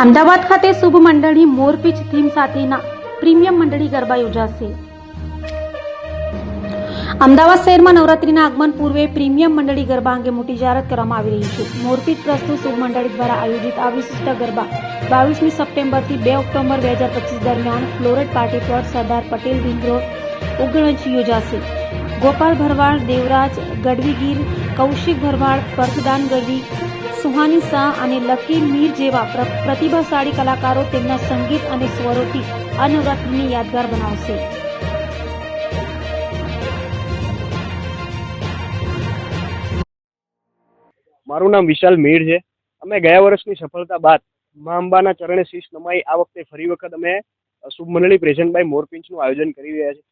અમદાવાદ ખાતે શુભ મંડળી મોરપીંછ થીમ સાથેના પ્રીમિયમ મંડળી ગરબા યોજાશે। અમદાવાદ શહેરમાં નવરાત્રીના આગમન પૂર્વે પ્રીમિયમ મંડળી ગરબા અંગે મોટી જાહેરાત કરવામાં આવી રહી છે। મોરપીંછ પ્રસ્તુત શુભ મંડળી દ્વારા આયોજિત આ વિશિષ્ટ ગરબા 22મી સપ્ટેમ્બરથી 2 ઓક્ટોબર 2025 દરમિયાન Floret party plot Sardar Patel ring road Uganaj યોજાશે। ગોપાલ ભરવાડ, દેવરાજ ગઢવીગીર, કૌશિક ભરવાડ, પરથદાન ગઢવી, સુહાની શાહ અને લકી મીર જેવા પ્રતિભાશાળી કલાકારો તેમના સંગીત અને સ્વરોથી આ નવરાત્રિને યાદગાર બનાવશે। મારું નામ વિશાલ મીર છે। અમે ગયા વર્ષની સફળતા બાદ મા અંબાના ચરણે શીશ નમાઈ આ વખતે ફરી વખત અમે શુભ મંડળી પ્રેઝન્ટ બાય મોરપીંછનું આયોજન કરી રહ્યા છીએ।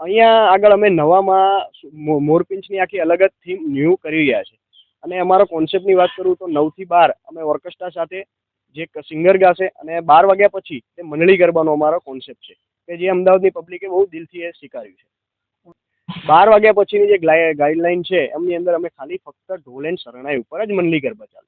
અહીંયા આગળ અમે નવામાં મોરપીંછની આખી અલગ જ થીમ ન્યૂ કરી રહ્યા છે અને અમારો કોન્સેપ્ટની વાત કરું તો 9 થી 12 અમે ઓર્કેસ્ટ્રા સાથે જે સિંગર ગાશે અને 12 વાગ્યા પછી તે મંડળી ગરબાનો અમારો કોન્સેપ્ટ છે કે જે અમદાવાદની પબ્લિકે બહુ દિલથી એ સ્વીકાર્યું છે। 12 વાગ્યા પછીની જે ગાઈડલાઈન છે એમની અંદર અમે ખાલી ફક્ત ઢોલ એન્ડ શરણાઈ ઉપર જ મંડળી ગરબા ચાલશે।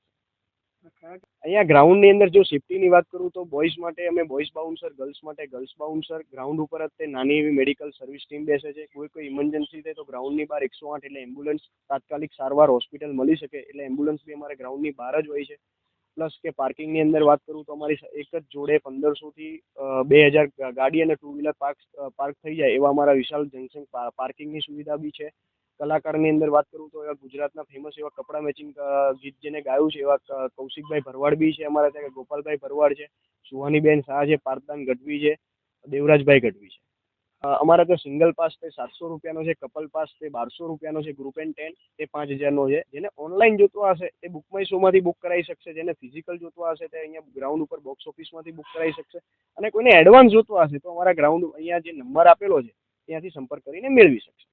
અહીંયા ગ્રાઉન્ડની અંદર જો સેફટીની વાત કરું તો બોયઝ માટે અમે બોયઝ બાઉન્સર, ગર્લ્સ માટે ગર્લ્સ બાઉન્સર, ગ્રાઉન્ડ ઉપર જ તે નાની એવી મેડિકલ સર્વિસ ટીમ બેસે છે। કોઈ ઇમરજન્સી થાય તો ગ્રાઉન્ડની બહાર 108 એટલે એમ્બ્યુલન્સ તાત્કાલિક સારવાર હોસ્પિટલ મળી શકે એટલે એમ્બ્યુલન્સ બી અમારે ગ્રાઉન્ડની બહાર જ હોય છે। પ્લસ કે પાર્કિંગની અંદર વાત કરું તો અમારી એક જ જોડે 1500 થી 2000 ગાડી અને 2 વ્હીલર પાર્ક થઈ જાય એવા અમારા વિશાળ જંકશન પાર્કિંગની સુવિધા બી છે। કલાકારની અંદર વાત કરું તો એવા ગુજરાતના ફેમસ એવા કપડા મેચિંગ ગીત જેને ગાયું છે એવા કૌશિકભાઈ ભરવાડ બી છે અમારા ત્યાં, ગોપાલભાઈ ભરવાડ છે, સુહાનીબેન શાહ છે, પારદાન ગઢવી છે, દેવરાજભાઈ ગઢવી છે। અમારા તો સિંગલ પાસ તે 700 રૂપિયાનો છે, કપલ પાસ તે 1200 રૂપિયાનો છે, ગ્રુપ એન્ડ 10 તે 5000નો છે। જેને ઓનલાઈન જોતો હશે તે બુક માય શોમાંથી બુક કરાવી શકશે, જેને ફિઝિકલ જોતો હશે તે અહીંયા ગ્રાઉન્ડ ઉપર બોક્સ ઓફિસમાંથી બુક કરાવી શકશે અને કોઈને એડવાન્સ જોતો હશે તો અમારા ગ્રાઉન્ડ અહીંયા જે નંબર આપેલો છે ત્યાંથી સંપર્ક કરીને મેળવી શકશે।